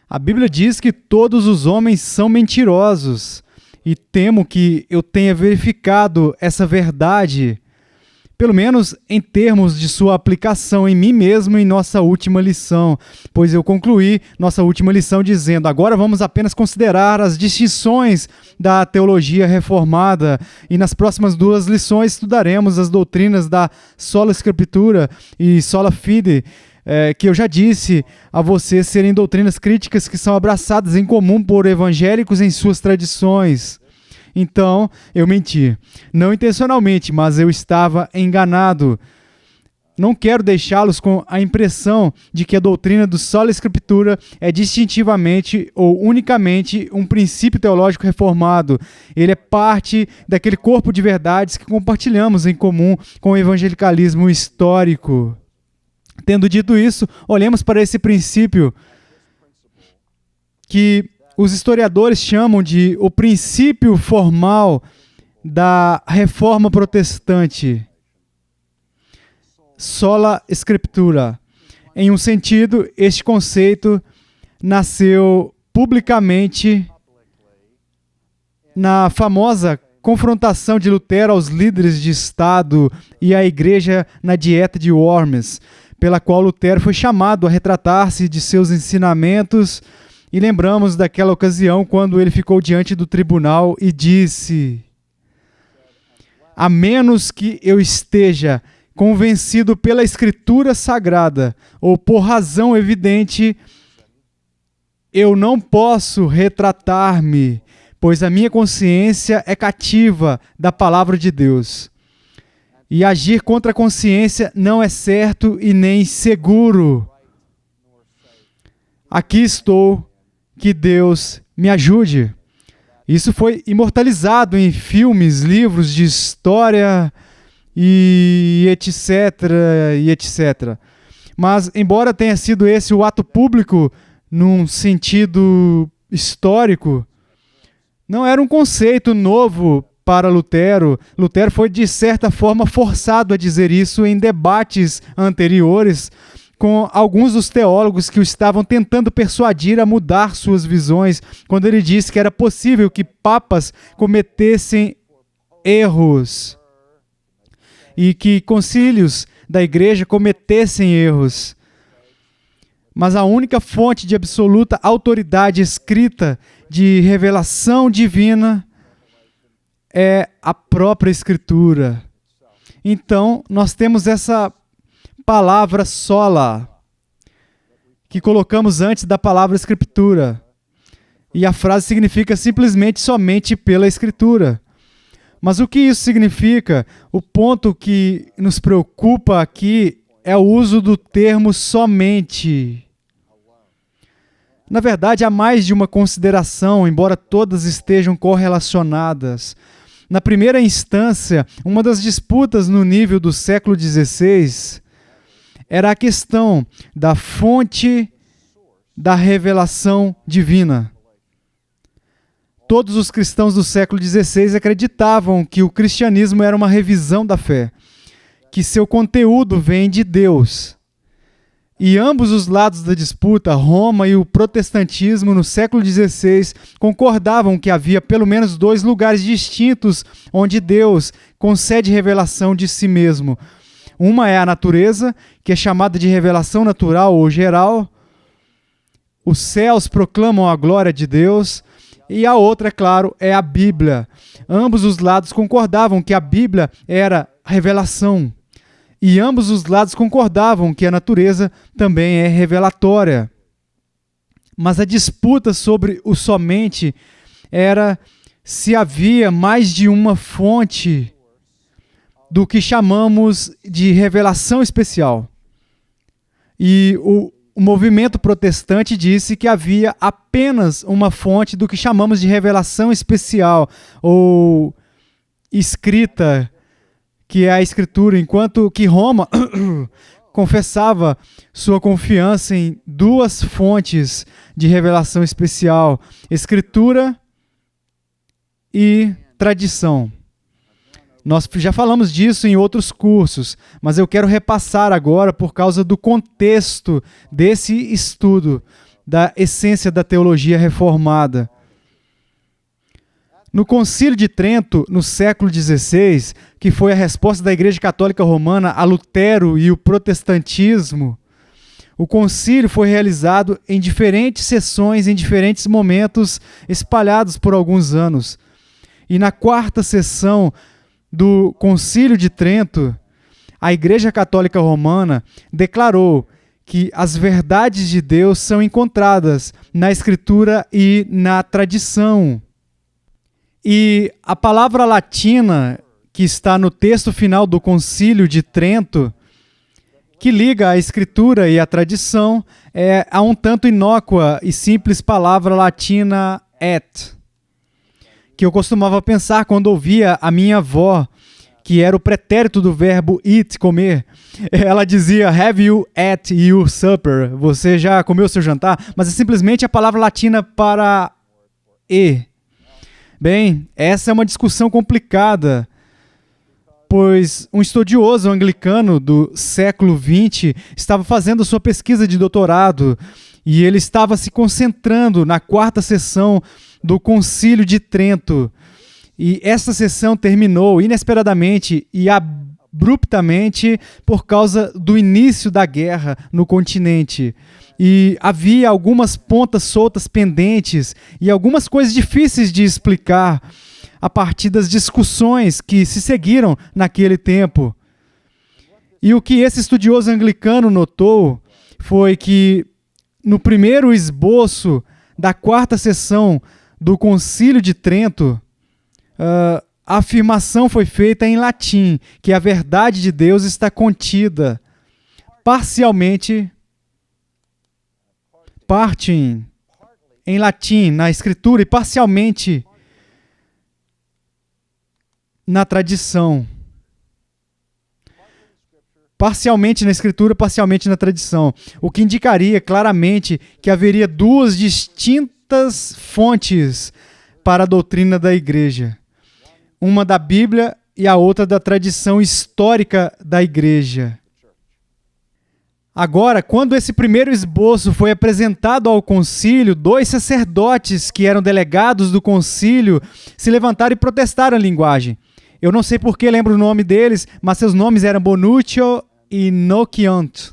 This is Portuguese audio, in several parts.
A Bíblia diz que todos os homens são mentirosos, e temo que eu tenha verificado essa verdade, pelo menos em termos de sua aplicação em mim mesmo em nossa última lição, pois eu concluí nossa última lição dizendo: agora vamos apenas considerar as distinções da teologia reformada, e nas próximas 2 lições estudaremos as doutrinas da sola Escritura e sola fide, que eu já disse a vocês serem doutrinas críticas que são abraçadas em comum por evangélicos em suas tradições. Então, eu menti. Não intencionalmente, mas eu estava enganado. Não quero deixá-los com a impressão de que a doutrina do sola Escritura é distintivamente ou unicamente um princípio teológico reformado. Ele é parte daquele corpo de verdades que compartilhamos em comum com o evangelicalismo histórico. Tendo dito isso, olhemos para esse princípio que os historiadores chamam de o princípio formal da Reforma Protestante. Sola Scriptura. Em um sentido, este conceito nasceu publicamente na famosa confrontação de Lutero aos líderes de Estado e à Igreja na Dieta de Worms, pela qual Lutero foi chamado a retratar-se de seus ensinamentos, e lembramos daquela ocasião quando ele ficou diante do tribunal e disse: a menos que eu esteja convencido pela Escritura Sagrada ou por razão evidente, eu não posso retratar-me, pois a minha consciência é cativa da palavra de Deus. E agir contra a consciência não é certo e nem seguro. Aqui estou, que Deus me ajude. Isso foi imortalizado em filmes, livros de história e etc, e etc. Mas, embora tenha sido esse o ato público, num sentido histórico, não era um conceito novo para Lutero. Lutero foi, de certa forma, forçado a dizer isso em debates anteriores com alguns dos teólogos que o estavam tentando persuadir a mudar suas visões, quando ele disse que era possível que papas cometessem erros e que concílios da igreja cometessem erros. Mas a única fonte de absoluta autoridade escrita de revelação divina é a própria Escritura. Então, nós temos essa palavra sola, que colocamos antes da palavra Escritura. E a frase significa simplesmente somente pela Escritura. Mas o que isso significa? O ponto que nos preocupa aqui é o uso do termo somente. Na verdade, há mais de uma consideração, embora todas estejam correlacionadas. Na primeira instância, uma das disputas no nível do século XVI era a questão da fonte da revelação divina. Todos os cristãos do século XVI acreditavam que o cristianismo era uma revisão da fé, que seu conteúdo vem de Deus. E ambos os lados da disputa, Roma e o protestantismo no século XVI, concordavam que havia pelo menos 2 lugares distintos onde Deus concede revelação de si mesmo. Uma é a natureza, que é chamada de revelação natural ou geral. Os céus proclamam a glória de Deus. E a outra, é claro, é a Bíblia. Ambos os lados concordavam que a Bíblia era revelação. E ambos os lados concordavam que a natureza também é revelatória. Mas a disputa sobre o somente era se havia mais de uma fonte do que chamamos de revelação especial. E o movimento protestante disse que havia apenas uma fonte do que chamamos de revelação especial ou escrita, que é a Escritura, enquanto que Roma confessava sua confiança em 2 fontes de revelação especial: Escritura e tradição. Nós já falamos disso em outros cursos, mas eu quero repassar agora por causa do contexto desse estudo. da essência da teologia reformada. No Concílio de Trento, no século XVI, que foi a resposta da Igreja Católica Romana a Lutero e o protestantismo, o concílio foi realizado em diferentes sessões, em diferentes momentos, espalhados por alguns anos. E na quarta sessão do Concílio de Trento, a Igreja Católica Romana declarou que as verdades de Deus são encontradas na Escritura e na tradição. E a palavra latina que está no texto final do Concílio de Trento, que liga a Escritura e a tradição, é a um tanto inócua e simples palavra latina et, que eu costumava pensar quando ouvia a minha avó, que era o pretérito do verbo eat, comer. Ela dizia, have you ate your supper? Você já comeu seu jantar? Mas é simplesmente a palavra latina para e. Bem, essa é uma discussão complicada, pois um estudioso anglicano do século XX estava fazendo sua pesquisa de doutorado e ele estava se concentrando na quarta sessão do Concílio de Trento. E essa sessão terminou inesperadamente e abruptamente por causa do início da guerra no continente. E havia algumas pontas soltas pendentes e algumas coisas difíceis de explicar a partir das discussões que se seguiram naquele tempo. E o que esse estudioso anglicano notou foi que no primeiro esboço da quarta sessão do Concílio de Trento, a afirmação foi feita em latim, que a verdade de Deus está contida parcialmente, em latim, na Escritura, e parcialmente na tradição. Parcialmente na Escritura, parcialmente na tradição. O que indicaria claramente que haveria duas distintas fontes para a doutrina da Igreja. Uma da Bíblia e a outra da tradição histórica da Igreja. Agora, quando esse primeiro esboço foi apresentado ao concílio, dois sacerdotes que eram delegados do concílio se levantaram e protestaram a linguagem. Eu não sei por que lembro o nome deles, mas seus nomes eram Bonuccio e Nociante.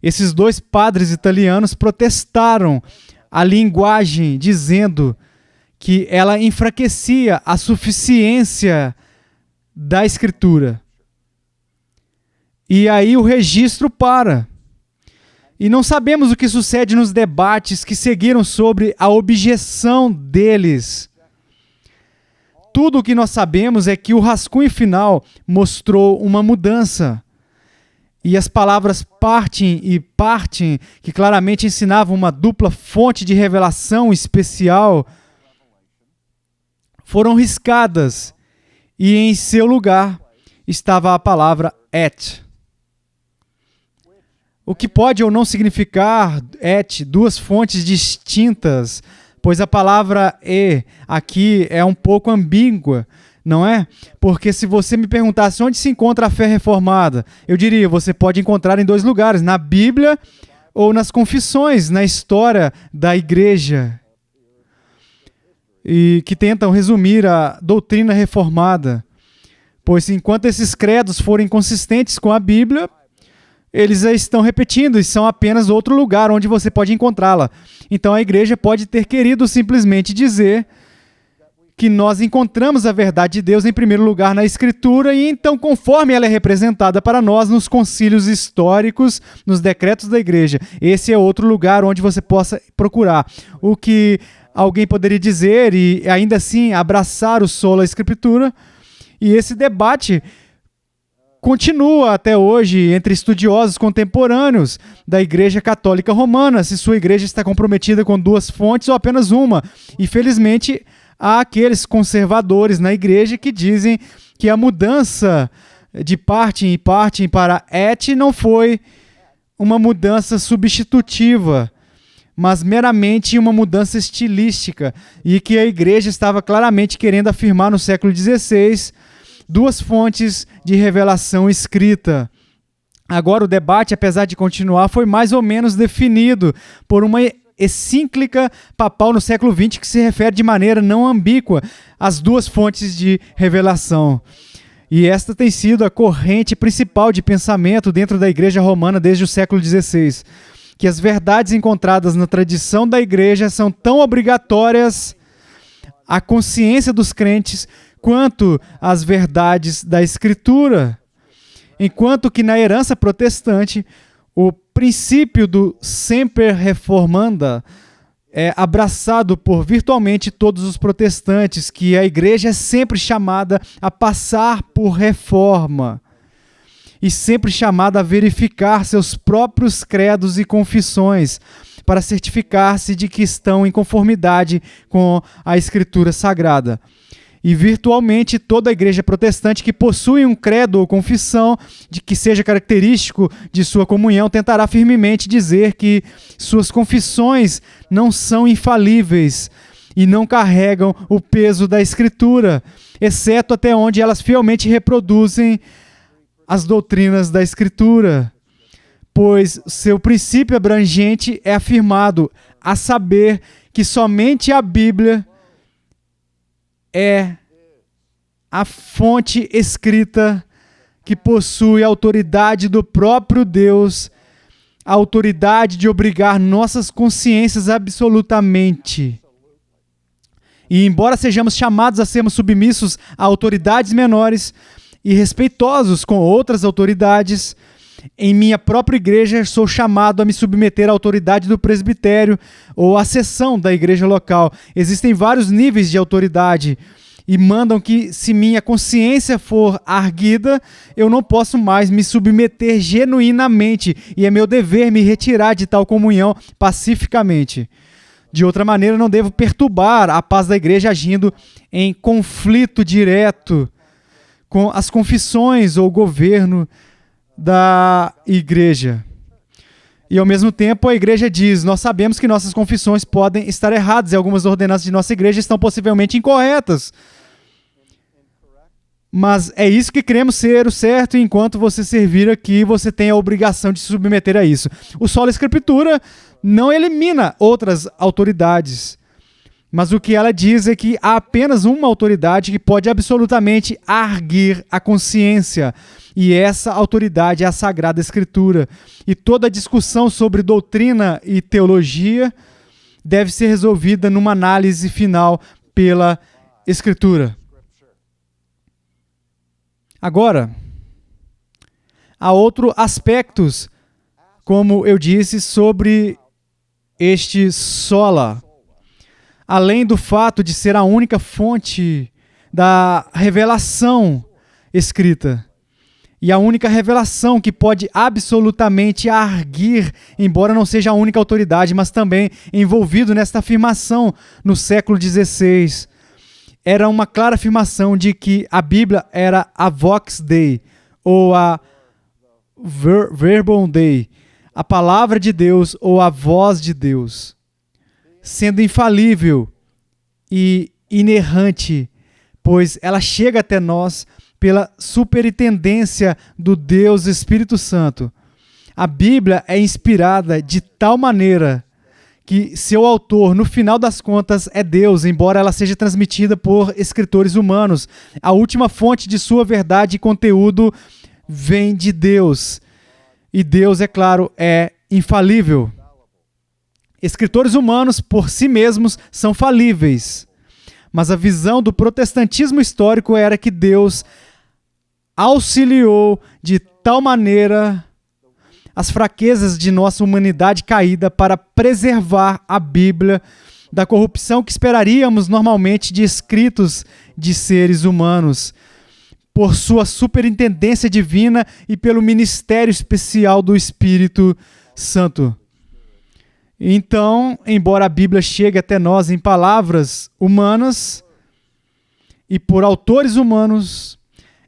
Esses dois padres italianos protestaram a linguagem, dizendo que ela enfraquecia a suficiência da Escritura. E aí o registro para. E não sabemos o que sucede nos debates que seguiram sobre a objeção deles. Tudo o que nós sabemos é que o rascunho final mostrou uma mudança. E as palavras partem e partem, que claramente ensinavam uma dupla fonte de revelação especial, foram riscadas. E em seu lugar estava a palavra et. O que pode ou não significar et, duas fontes distintas, pois a palavra e aqui é um pouco ambígua, não é? Porque se você me perguntasse onde se encontra a fé reformada, eu diria, você pode encontrar em dois lugares, na Bíblia ou nas confissões, na história da Igreja, e que tentam resumir a doutrina reformada. Pois enquanto esses credos forem consistentes com a Bíblia, eles a estão repetindo e são apenas outro lugar onde você pode encontrá-la. Então a igreja pode ter querido simplesmente dizer que nós encontramos a verdade de Deus em primeiro lugar na Escritura e então conforme ela é representada para nós nos concílios históricos, nos decretos da igreja. Esse é outro lugar onde você possa procurar. O que alguém poderia dizer e ainda assim abraçar o sola Escritura. E esse debate continua até hoje entre estudiosos contemporâneos da Igreja Católica Romana, se sua igreja está comprometida com duas fontes ou apenas uma. E, felizmente, há aqueles conservadores na igreja que dizem que a mudança de partem para et não foi uma mudança substitutiva, mas meramente uma mudança estilística, e que a igreja estava claramente querendo afirmar no século XVI duas fontes de revelação escrita, Agora, o debate, apesar de continuar, foi mais ou menos definido por uma encíclica papal no século XX que se refere de maneira não ambígua às duas fontes de revelação. E esta tem sido a corrente principal de pensamento dentro da Igreja Romana desde o século XVI, que as verdades encontradas na tradição da Igreja são tão obrigatórias à consciência dos crentes quanto as verdades da Escritura. Enquanto que na herança protestante, o princípio do semper reformanda é abraçado por virtualmente todos os protestantes, que a igreja é sempre chamada a passar por reforma e sempre chamada a verificar seus próprios credos e confissões para certificar-se de que estão em conformidade com a Escritura Sagrada. E virtualmente toda a igreja protestante que possui um credo ou confissão de que seja característico de sua comunhão tentará firmemente dizer que suas confissões não são infalíveis e não carregam o peso da Escritura, exceto até onde elas fielmente reproduzem as doutrinas da Escritura, pois seu princípio abrangente é afirmado, a saber que somente a Bíblia é a fonte escrita que possui a autoridade do próprio Deus, a autoridade de obrigar nossas consciências absolutamente. E embora sejamos chamados a sermos submissos a autoridades menores e respeitosos com outras autoridades, em minha própria igreja sou chamado a me submeter à autoridade do presbitério ou à seção da igreja local. Existem vários níveis de autoridade e mandam que, se minha consciência for arguida, eu não posso mais me submeter genuinamente e é meu dever me retirar de tal comunhão pacificamente. De outra maneira, não devo perturbar a paz da igreja agindo em conflito direto com as confissões ou o governo da igreja. E ao mesmo tempo a igreja diz, nós sabemos que nossas confissões podem estar erradas e algumas ordenanças de nossa igreja estão possivelmente incorretas. Mas é isso que queremos ser o certo, e enquanto você servir aqui, você tem a obrigação de se submeter a isso. O Sola Escritura não elimina outras autoridades, mas o que ela diz é que há apenas uma autoridade que pode absolutamente arguir a consciência, e essa autoridade é a Sagrada Escritura. E toda discussão sobre doutrina e teologia deve ser resolvida numa análise final pela Escritura. Agora, há outros aspectos, como eu disse, sobre este sola. Além do fato de ser a única fonte da revelação escrita, e a única revelação que pode absolutamente arguir, embora não seja a única autoridade, mas também envolvido nesta afirmação no século XVI, era uma clara afirmação de que a Bíblia era a Vox Dei, ou a Verbum Dei, a palavra de Deus ou a voz de Deus, sendo infalível e inerrante, pois ela chega até nós pela superintendência do Deus Espírito Santo. A Bíblia é inspirada de tal maneira que seu autor, no final das contas, é Deus, embora ela seja transmitida por escritores humanos. A última fonte de sua verdade e conteúdo vem de Deus. E Deus, é claro, é infalível. Escritores humanos, por si mesmos, são falíveis. Mas a visão do protestantismo histórico era que Deus auxiliou de tal maneira as fraquezas de nossa humanidade caída para preservar a Bíblia da corrupção que esperaríamos normalmente de escritos de seres humanos, por sua superintendência divina e pelo ministério especial do Espírito Santo. Então, embora a Bíblia chegue até nós em palavras humanas e por autores humanos,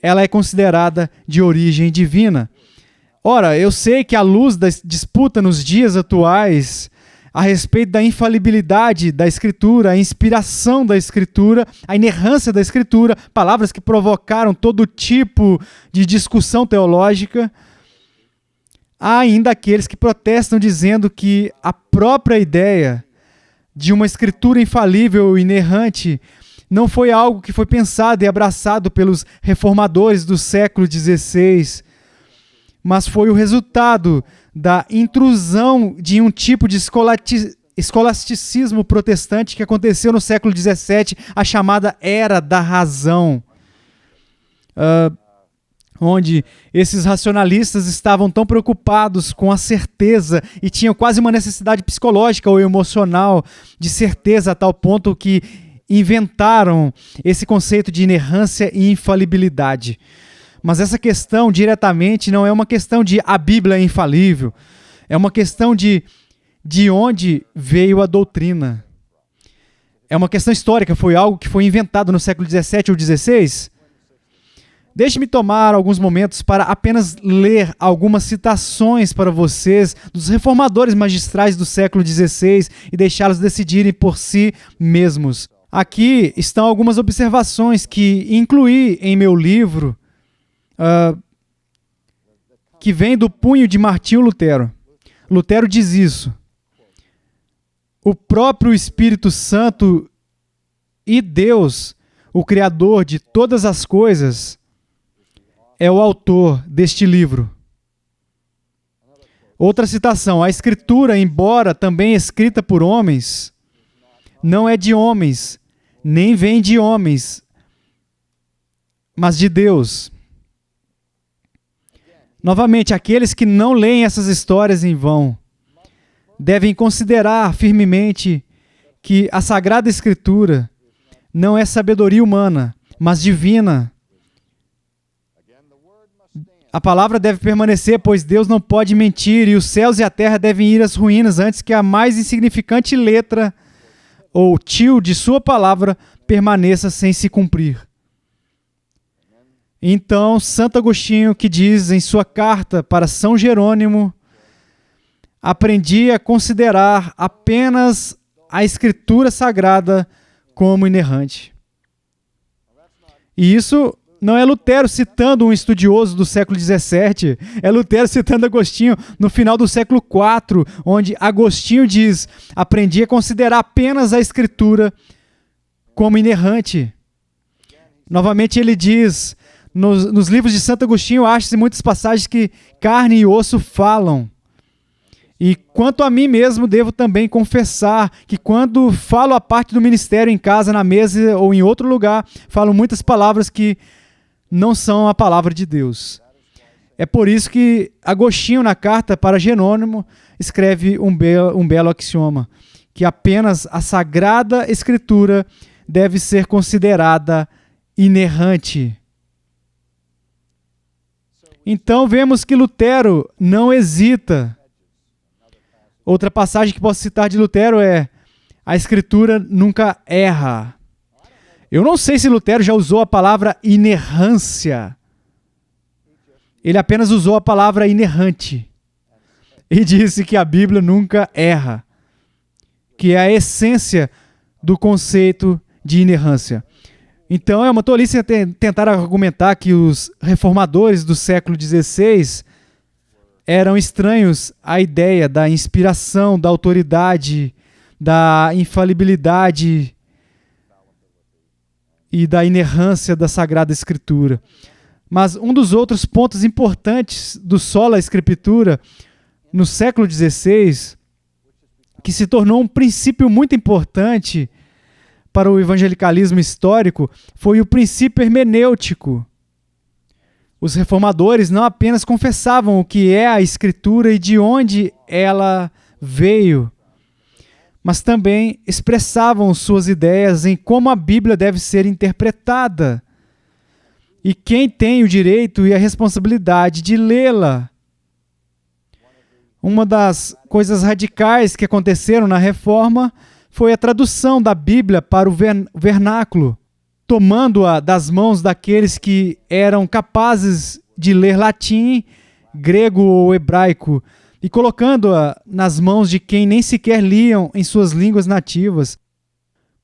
ela é considerada de origem divina. Ora, eu sei que à luz da disputa nos dias atuais a respeito da infalibilidade da Escritura, a inspiração da Escritura, a inerrância da Escritura, palavras que provocaram todo tipo de discussão teológica, há ainda aqueles que protestam dizendo que a própria ideia de uma escritura infalível e inerrante não foi algo que foi pensado e abraçado pelos reformadores do século XVI, mas foi o resultado da intrusão de um tipo de escolasticismo protestante que aconteceu no século XVII, a chamada Era da Razão, onde esses racionalistas estavam tão preocupados com a certeza e tinham quase uma necessidade psicológica ou emocional de certeza a tal ponto que inventaram esse conceito de inerrância e infalibilidade. Mas essa questão diretamente não é uma questão de a Bíblia é infalível, é uma questão de onde veio a doutrina. É uma questão histórica, foi algo que foi inventado no século XVII ou XVI? Deixe-me tomar alguns momentos para apenas ler algumas citações para vocês dos reformadores magistrais do século XVI e deixá-los decidirem por si mesmos. Aqui estão algumas observações que incluí em meu livro, que vem do punho de Martinho Lutero. Lutero diz isso: o próprio Espírito Santo e Deus, o Criador de todas as coisas, é o autor deste livro. Outra citação: a Escritura, embora também escrita por homens, não é de homens, nem vem de homens, mas de Deus. Novamente, aqueles que não leem essas histórias em vão devem considerar firmemente que a Sagrada Escritura não é sabedoria humana, mas divina. A palavra deve permanecer, pois Deus não pode mentir, e os céus e a terra devem ir às ruínas antes que a mais insignificante letra ou tio de sua palavra permaneça sem se cumprir. Então, Santo Agostinho, que diz em sua carta para São Jerônimo: aprendi a considerar apenas a Escritura Sagrada como inerrante. E isso não é Lutero citando um estudioso do século XVII, é Lutero citando Agostinho no final do século IV, onde Agostinho diz: aprendi a considerar apenas a Escritura como inerrante. Novamente ele diz: nos livros de Santo Agostinho acha-se muitas passagens que carne e osso falam. E quanto a mim mesmo, devo também confessar que quando falo a parte do ministério em casa, na mesa ou em outro lugar, falo muitas palavras que não são a palavra de Deus. É por isso que Agostinho, na carta para Jerônimo, escreve um belo axioma, que apenas a Sagrada Escritura deve ser considerada inerrante. Então vemos que Lutero não hesita. Outra passagem que posso citar de Lutero é: a Escritura nunca erra. Eu não sei se Lutero já usou a palavra inerrância. Ele apenas usou a palavra inerrante. E disse que a Bíblia nunca erra, que é a essência do conceito de inerrância. Então é uma tolice tentar argumentar que os reformadores do século XVI eram estranhos à ideia da inspiração, da autoridade, da infalibilidade e da inerrância da Sagrada Escritura. Mas um dos outros pontos importantes do Sola Scriptura no século XVI, que se tornou um princípio muito importante para o evangelicalismo histórico, foi o princípio hermenêutico. Os reformadores não apenas confessavam o que é a Escritura e de onde ela veio, mas também expressavam suas ideias em como a Bíblia deve ser interpretada e quem tem o direito e a responsabilidade de lê-la. Uma das coisas radicais que aconteceram na Reforma foi a tradução da Bíblia para o vernáculo, tomando-a das mãos daqueles que eram capazes de ler latim, grego ou hebraico, e colocando-a nas mãos de quem nem sequer liam em suas línguas nativas,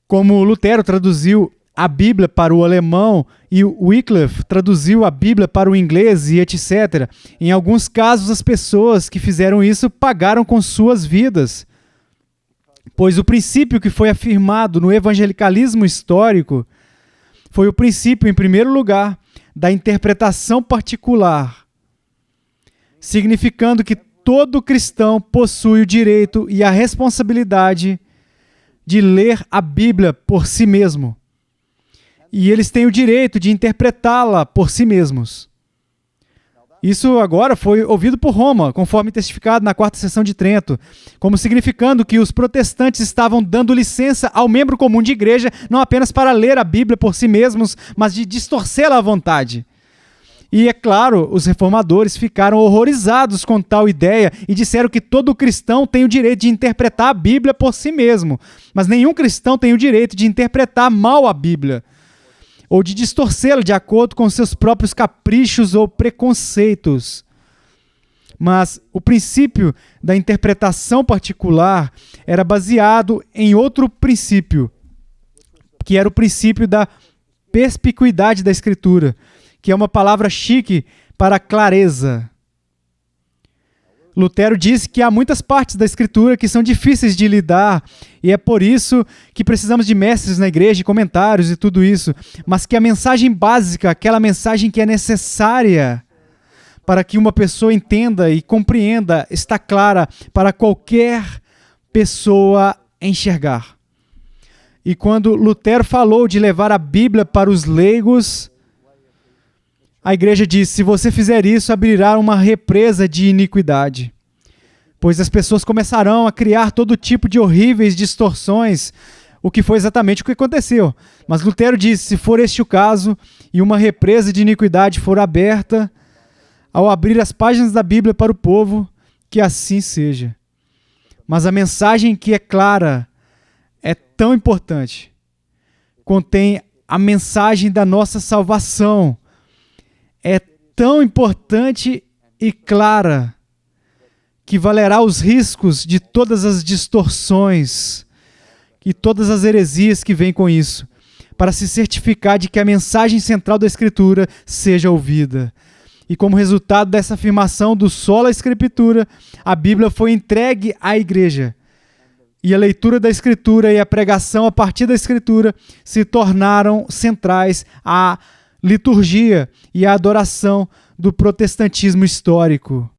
como Lutero traduziu a Bíblia para o alemão e o Wycliffe traduziu a Bíblia para o inglês e etc. Em alguns casos, as pessoas que fizeram isso pagaram com suas vidas, pois o princípio que foi afirmado no evangelicalismo histórico foi o princípio, em primeiro lugar, da interpretação particular, significando que todo cristão possui o direito e a responsabilidade de ler a Bíblia por si mesmo. E eles têm o direito de interpretá-la por si mesmos. Isso agora foi ouvido por Roma, conforme testificado na Quarta Sessão de Trento, como significando que os protestantes estavam dando licença ao membro comum de igreja não apenas para ler a Bíblia por si mesmos, mas de distorcê-la à vontade. E, é claro, os reformadores ficaram horrorizados com tal ideia e disseram que todo cristão tem o direito de interpretar a Bíblia por si mesmo, mas nenhum cristão tem o direito de interpretar mal a Bíblia, ou de distorcê-la de acordo com seus próprios caprichos ou preconceitos. Mas o princípio da interpretação particular era baseado em outro princípio, que era o princípio da perspicuidade da Escritura, que é uma palavra chique para clareza. Lutero disse que há muitas partes da Escritura que são difíceis de lidar, e é por isso que precisamos de mestres na igreja, comentários e tudo isso, mas que a mensagem básica, aquela mensagem que é necessária para que uma pessoa entenda e compreenda, está clara para qualquer pessoa enxergar. E quando Lutero falou de levar a Bíblia para os leigos, a igreja disse: se você fizer isso, abrirá uma represa de iniquidade, pois as pessoas começarão a criar todo tipo de horríveis distorções, o que foi exatamente o que aconteceu. Mas Lutero disse: se for este o caso, e uma represa de iniquidade for aberta, ao abrir as páginas da Bíblia para o povo, que assim seja. Mas a mensagem que é clara é tão importante. Contém a mensagem da nossa salvação. É tão importante e clara que valerá os riscos de todas as distorções e todas as heresias que vêm com isso, para se certificar de que a mensagem central da Escritura seja ouvida. E como resultado dessa afirmação do sola Escritura, a Bíblia foi entregue à igreja. E a leitura da Escritura e a pregação a partir da Escritura se tornaram centrais à liturgia e à adoração do protestantismo histórico.